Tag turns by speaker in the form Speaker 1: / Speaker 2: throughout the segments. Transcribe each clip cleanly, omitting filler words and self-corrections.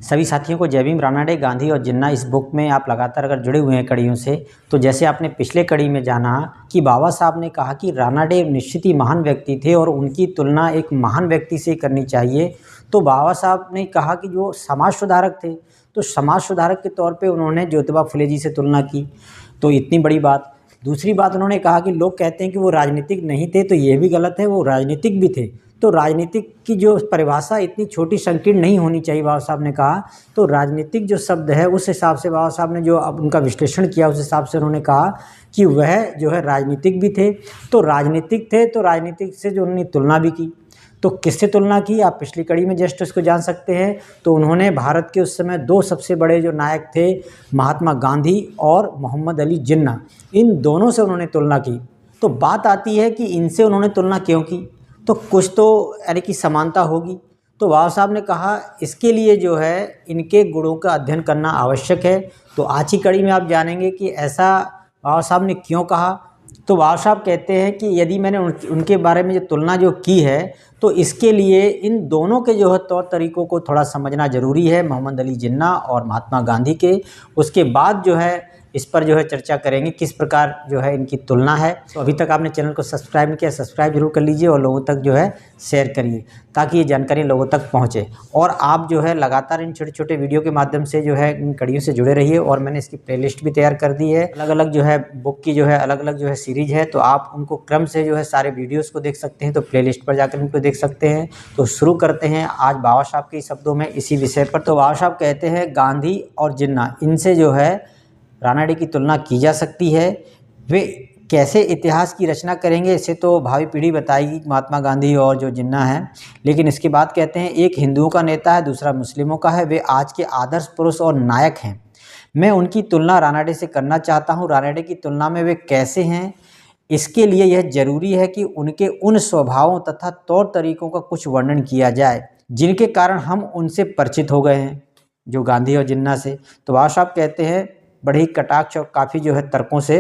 Speaker 1: सभी साथियों को जय भीम। रानाडे, गांधी और जिन्ना इस बुक में आप लगातार अगर जुड़े हुए हैं कड़ियों से, तो जैसे आपने पिछले कड़ी में जाना कि बाबा साहब ने कहा कि रानाडे निश्चित ही महान व्यक्ति थे और उनकी तुलना एक महान व्यक्ति से करनी चाहिए। तो बाबा साहब ने कहा कि जो समाज सुधारक थे, तो समाज सुधारक के तौर पे उन्होंने ज्योतिबा फुले जी से तुलना की, तो इतनी बड़ी बात। दूसरी बात उन्होंने कहा कि लोग कहते हैं कि वो राजनीतिक नहीं थे, तो ये भी गलत है, वो राजनीतिक भी थे। तो राजनीतिक की जो परिभाषा इतनी छोटी संकीर्ण नहीं होनी चाहिए, बाबा साहब ने कहा। तो राजनीतिक जो शब्द है उस हिसाब से बाबा साहब ने जो अब उनका विश्लेषण किया, उस हिसाब से उन्होंने कहा कि वह जो है राजनीतिक भी थे। तो राजनीतिक थे, तो राजनीतिक से जो उन्होंने तुलना भी की, तो किससे तुलना की आप पिछली कड़ी में जस्ट उसको जान सकते हैं। तो उन्होंने भारत के उस समय दो सबसे बड़े जो नायक थे, महात्मा गांधी और मोहम्मद अली जिन्ना, इन दोनों से उन्होंने तुलना की। तो बात आती है कि इनसे उन्होंने तुलना क्यों की, तो कुछ तो यानी कि समानता होगी। तो बाबा साहब ने कहा इसके लिए जो है इनके गुणों का अध्ययन करना आवश्यक है। तो आज की कड़ी में आप जानेंगे कि ऐसा बाबा साहब ने क्यों कहा। तो बाबा साहब कहते हैं कि यदि मैंने उनके बारे में जो तुलना जो की है, तो इसके लिए इन दोनों के जो है तौर तरीकों को थोड़ा समझना ज़रूरी है, मोहम्मद अली जिन्ना और महात्मा गांधी के। उसके बाद जो है इस पर जो है चर्चा करेंगे किस प्रकार जो है इनकी तुलना है। तो अभी तक आपने चैनल को सब्सक्राइब नहीं किया, सब्सक्राइब जरूर कर लीजिए और लोगों तक जो है शेयर करिए, ताकि ये जानकारी लोगों तक पहुंचे। और आप जो है लगातार इन छोटे छोटे वीडियो के माध्यम से जो है इन कड़ियों से जुड़े रहिए। और मैंने इसकी प्लेलिस्ट भी तैयार कर दी है, अलग अलग जो है बुक की जो है अलग अलग जो है सीरीज है, तो आप उनको क्रम से जो है सारे वीडियोज़ को देख सकते हैं। तो प्लेलिस्ट पर जाकर उनको देख सकते हैं। तो शुरू करते हैं आज बाबा साहब के शब्दों में इसी विषय पर। तो बाबा साहब कहते हैं गांधी और जिन्ना, इनसे जो है रानाडे की तुलना की जा सकती है। वे कैसे इतिहास की रचना करेंगे इसे तो भावी पीढ़ी बताएगी, महात्मा गांधी और जो जिन्ना है। लेकिन इसके बाद कहते हैं एक हिंदुओं का नेता है, दूसरा मुस्लिमों का है, वे आज के आदर्श पुरुष और नायक हैं। मैं उनकी तुलना रानाडे से करना चाहता हूँ। रानाडे की तुलना में वे कैसे हैं, इसके लिए यह जरूरी है कि उनके उन स्वभावों तथा तौर तरीकों का कुछ वर्णन किया जाए जिनके कारण हम उनसे परिचित हो गए हैं, जो गांधी और जिन्ना से। तो बाबा साहब कहते हैं बड़े ही कटाक्ष और काफ़ी जो है तर्कों से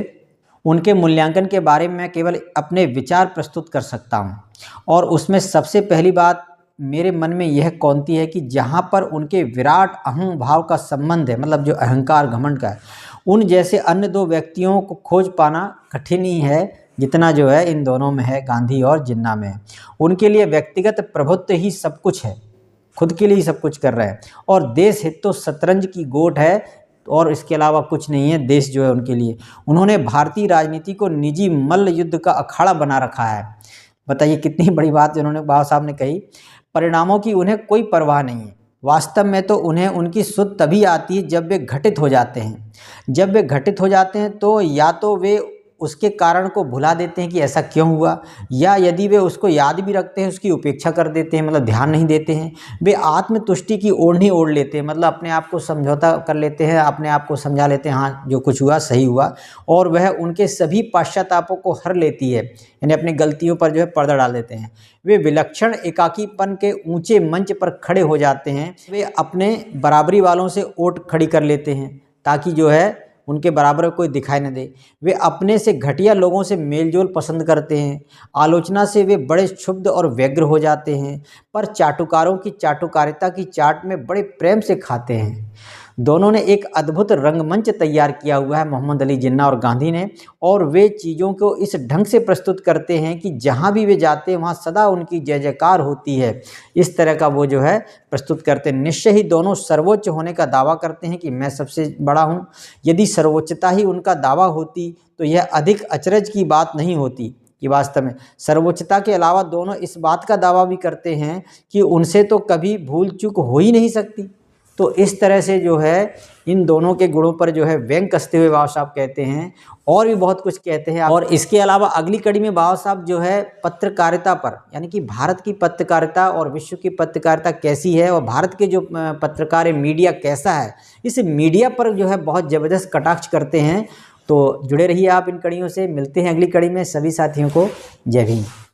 Speaker 1: उनके मूल्यांकन के बारे में मैं केवल अपने विचार प्रस्तुत कर सकता हूं। और उसमें सबसे पहली बात मेरे मन में यह कौनती है कि जहां पर उनके विराट अहम भाव का संबंध है, मतलब जो अहंकार घमंड का है, उन जैसे अन्य दो व्यक्तियों को खोज पाना कठिन ही है जितना जो है इन दोनों में है, गांधी और जिन्ना में। उनके लिए व्यक्तिगत प्रभुत्व ही सब कुछ है, खुद के लिए ही सब कुछ कर रहे हैं। और देश हित तो शतरंज की गोट है और इसके अलावा कुछ नहीं है देश जो है उनके लिए। उन्होंने भारतीय राजनीति को निजी मल्ल युद्ध का अखाड़ा बना रखा है। बताइए कितनी बड़ी बात उन्होंने बाबा साहब ने कही। परिणामों की उन्हें कोई परवाह नहीं है। वास्तव में तो उन्हें उनकी सुध तभी आती है जब वे घटित हो जाते हैं। जब वे घटित हो जाते हैं तो या तो वे उसके कारण को भुला देते हैं कि ऐसा क्यों हुआ, या यदि वे उसको याद भी रखते हैं उसकी उपेक्षा कर देते हैं, मतलब ध्यान नहीं देते हैं। वे आत्मतुष्टि की ओढ़नी ओढ़ लेते हैं, मतलब अपने आप को समझौता कर लेते हैं, अपने आप को समझा लेते हैं हाँ जो कुछ हुआ सही हुआ। और वह उनके सभी पश्चातापों को हर लेती है, यानी अपनी गलतियों पर जो है पर्दा डाल देते हैं। वे विलक्षण एकाकीपन के ऊंचे मंच पर खड़े हो जाते हैं। वे अपने बराबरी वालों से ओट खड़ी कर लेते हैं ताकि जो है उनके बराबर कोई दिखाई न दे। वे अपने से घटिया लोगों से मेलजोल पसंद करते हैं। आलोचना से वे बड़े क्षुब्ध और व्यग्र हो जाते हैं, पर चाटुकारों की चाटुकारिता की चाट में बड़े प्रेम से खाते हैं। दोनों ने एक अद्भुत रंगमंच तैयार किया हुआ है, मोहम्मद अली जिन्ना और गांधी ने। और वे चीज़ों को इस ढंग से प्रस्तुत करते हैं कि जहाँ भी वे जाते हैं वहाँ सदा उनकी जय जयकार होती है। इस तरह का वो जो है प्रस्तुत करते हैं। निश्चय ही दोनों सर्वोच्च होने का दावा करते हैं कि मैं सबसे बड़ा हूँ। यदि सर्वोच्चता ही उनका दावा होती तो यह अधिक अचरज की बात नहीं होती कि वास्तव में सर्वोच्चता के अलावा दोनों इस बात का दावा भी करते हैं कि उनसे तो कभी भूल चूक हो ही नहीं सकती। तो इस तरह से जो है इन दोनों के गुणों पर जो है व्यंग कसते हुए बाबा साहब कहते हैं, और भी बहुत कुछ कहते हैं। और इसके अलावा अगली कड़ी में बाबा साहब जो है पत्रकारिता पर, यानी कि भारत की पत्रकारिता और विश्व की पत्रकारिता कैसी है और भारत के जो पत्रकार है मीडिया कैसा है, इस मीडिया पर जो है बहुत ज़बरदस्त कटाक्ष करते हैं। तो जुड़े रहिए आप इन कड़ियों से। मिलते हैं अगली कड़ी में। सभी साथियों को जय भीम।